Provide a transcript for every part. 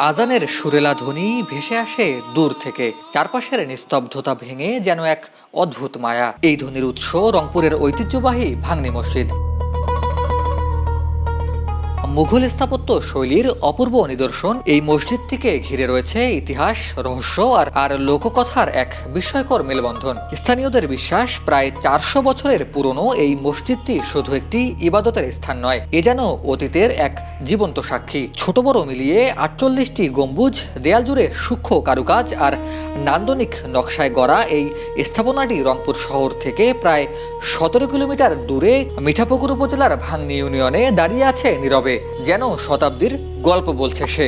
আজানের সুরেলা ধ্বনি ভেসে আসে দূর থেকে, চারপাশের নিস্তব্ধতা ভেঙে যেন এক অদ্ভুত মায়া। এই ধ্বনির উৎস রংপুরের ঐতিহ্যবাহী ভাঙনি মসজিদ। মুঘল স্থাপত্য শৈলীর অপূর্ব নিদর্শন এই মসজিদটিকে ঘিরে রয়েছে ইতিহাস, রহস্য আর লোককথার এক বিস্ময়কর মেলবন্ধন। স্থানীয়দের বিশ্বাস, প্রায় 400 বছরের পুরনো এই মসজিদটি শুধু একটি ইবাদতের স্থান নয়, এ যেন অতীতের এক জীবন্ত সাক্ষী। ছোট বড় মিলিয়ে 48টি গম্বুজ, দেয়াল জুড়ে সূক্ষ্ম কারুকাজ আর নান্দনিক নকশায় গড়া এই স্থাপনাটি রংপুর শহর থেকে প্রায় 17 কিলোমিটার দূরে মিঠাপুকুর উপজেলার ভাঙনি ইউনিয়নে দাঁড়িয়ে আছে নীরবে, যেন শতাব্দীর গল্প বলছে সে।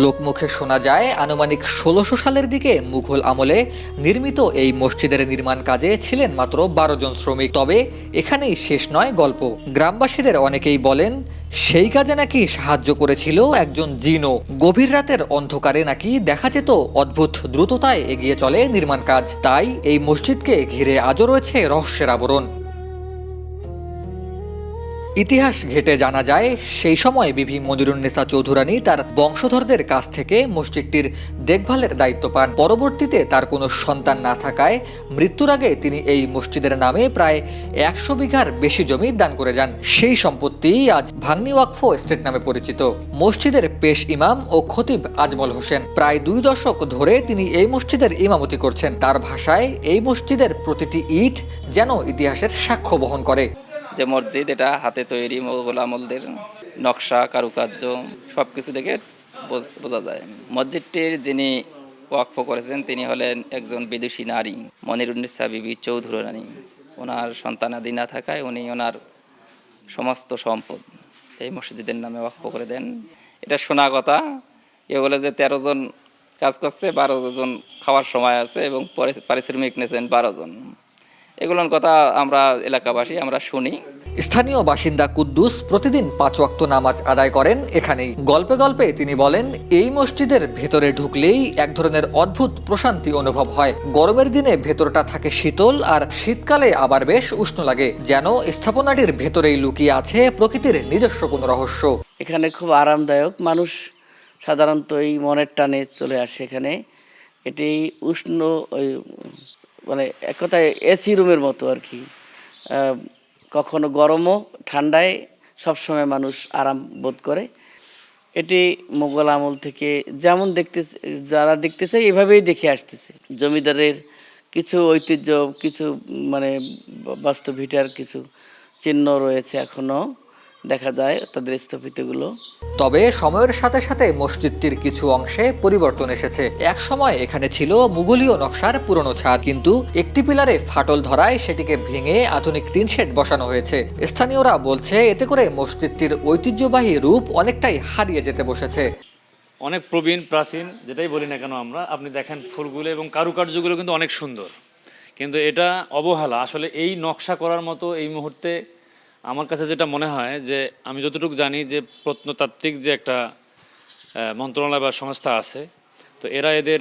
লোকমুখে শোনা যায়, আনুমানিক 1600 সালের দিকে মুঘল আমলে নির্মিত এই মসজিদের নির্মাণ কাজে ছিলেন মাত্র 12 জন শ্রমিক। তবে এখানেই শেষ নয় গল্প। গ্রামবাসীদের অনেকেই বলেন, সেই কাজে নাকি সাহায্য করেছিল একজন জিনও। গভীর রাতের অন্ধকারে নাকি দেখা যেত অদ্ভুত দ্রুততায় এগিয়ে চলে নির্মাণ কাজ। তাই এই মসজিদকে ঘিরে আজও রয়েছে রহস্যের আবরণ। ইতিহাস ঘেটে জানা যায়, সেই সময় বিবি মনিরুন্নেসা চৌধুরানী তার বংশধরদের কাছ থেকে মসজিদটির দেখভালের দায়িত্ব পান। পরবর্তীতে তার কোনো সন্তান না থাকায় মৃত্যুর আগে তিনি এই মসজিদের নামে প্রায় 100 বিঘার বেশি জমি দান করে যান। সেই সম্পত্তি আজ ভাঙনি ওয়াকফ এস্টেট নামে পরিচিত। মসজিদের পেশ ইমাম ও খতিব আজমল হোসেন প্রায় 2 দশক ধরে তিনি এই মসজিদের ইমামতি করছেন। তার ভাষায়, এই মসজিদের প্রতিটি ইট যেন ইতিহাসের সাক্ষ্য বহন করে। যে মসজিদ, এটা হাতে তৈরি, মোগল আমলদের নকশা, কারুকার্য সব কিছু দেখে বোঝা যায়। মসজিদটির যিনি ওয়াকফ করেছেন তিনি হলেন একজন বিদুষী নারী, মনিরুন্নেসা বিবি চৌধুরানী। ওনার সন্তানাদি না থাকায় উনি ওনার সমস্ত সম্পদ এই মসজিদের নামে ওয়াকফ করে দেন। এটা শোনা কথা। এ বলে যে 13 জন কাজ করছে, 12 জন খাওয়ার সময় আছে এবং পারিশ্রমিক নিয়েছেন 12 জন। এগুলোর কথা আমরা এলাকাবাসী আমরা শুনি। স্থানীয় বাসিন্দা কুদ্দুস প্রতিদিন 5 ওয়াক্ত নামাজ আদায় করেন এখানেই। গল্পে গল্পে তিনি বলেন, এই মসজিদের ভেতরে ঢুকলেই এক ধরনের অদ্ভুত প্রশান্তি অনুভব হয়। গরমের দিনে ভেতরটা থাকে শীতল, আর শীতকালে আবার বেশ উষ্ণ লাগে, যেন স্থাপনাটির ভেতরেই লুকিয়ে আছে প্রকৃতির নিজস্ব কোনো রহস্য। এখানে খুব আরামদায়ক, মানুষ সাধারণত এই মনের টানে চলে আসে এখানে। এটি উষ্ণ, ওই মানে এক কথায় এসি রুমের মতো আর কি। কখনো গরমও ঠান্ডায় সবসময় মানুষ আরাম বোধ করে। এটি মোগল আমল থেকে যেমন যারা দেখতে চায় এভাবেই দেখে আসতেছে। জমিদারের কিছু ঐতিহ্য, কিছু মানে বাস্তবিটার কিছু চিহ্ন রয়েছে, এখনও দেখা যায় তাদের স্থপতিগুলো। তবে সময়ের সাথে সাথে মসজিদটির কিছু অংশে পরিবর্তন এসেছে। এক সময় এখানে ছিল মুঘলীয় নকশার পুরনো ছাদ, কিন্তু একটি পিলারে ফাটল ধরায় সেটিকে ভেঙে আধুনিক টিন শেড বসানো হয়েছে। স্থানীয়রা বলছে, এতে করে মসজিদটির ঐতিহ্যবাহী রূপ অনেকটাই হারিয়ে যেতে বসেছে। অনেক প্রবীণ, প্রাচীন যেটাই বলি না কেন আমরা, আপনি দেখেন ফুলগুলো এবং কারুকার্যগুলো কিন্তু অনেক সুন্দর, কিন্তু এটা অবহেলা। আসলে এই নকশা করার মতো এই মুহূর্তে আমার কাছে যেটা মনে হয়, যে আমি যতটুকু জানি যে প্রত্নতাত্ত্বিক যে একটা মন্ত্রণালয় বা সংস্থা আছে, তো এরা এদের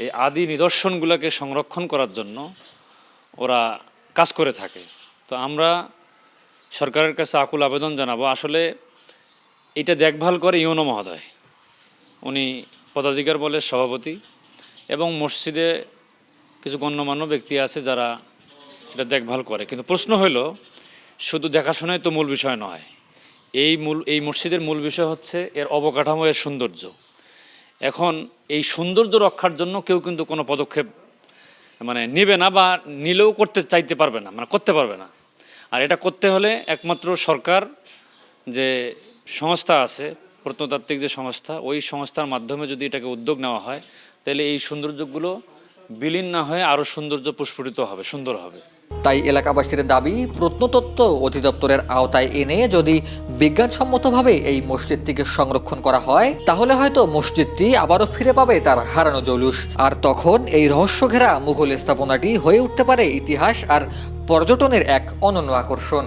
এই আদি নিদর্শনগুলোকে সংরক্ষণ করার জন্য ওরা কাজ করে থাকে। তো আমরা সরকারের কাছে আকুল আবেদন জানাবো, আসলে এটা দেখভাল করে ইউনো মহোদয়, উনি পদাধিকার বলে সভাপতি, এবং মসজিদে কিছু গণ্যমান্য ব্যক্তি আছে যারা এটা দেখভাল করে। কিন্তু প্রশ্ন হলো, শুধু দেখাশোনাই তো মূল বিষয় নয়। এই মসজিদের মূল বিষয় হচ্ছে এর অবকাঠামো, এর সৌন্দর্য। এখন এই সৌন্দর্য রক্ষার জন্য কেউ কিন্তু কোনো পদক্ষেপ নেবে না, বা নিলেও করতে চাইতে পারবে না, করতে পারবে না। আর এটা করতে হলে একমাত্র সরকার যে সংস্থা আছে, প্রত্নতাত্ত্বিক যে সংস্থা, ওই সংস্থার মাধ্যমে যদি এটাকে উদ্যোগ নেওয়া হয়, তাহলে এই সৌন্দর্যগুলো বিলীন না হয়ে আরও সৌন্দর্য প্রস্ফুটিত হবে, সুন্দর হবে। তাই এলাকাবাসীর দাবি, প্রত্নতত্ত্ব অধিদপ্তরের আওতায় এনে যদি বিজ্ঞানসম্মতভাবে এই মসজিদটিকে সংরক্ষণ করা হয়, তাহলে হয়তো মসজিদটি আবারও ফিরে পাবে তার হারানো জৌলুস। আর তখন এই রহস্য ঘেরা মুঘল স্থাপনাটি হয়ে উঠতে পারে ইতিহাস আর পর্যটনের এক অনন্য আকর্ষণ।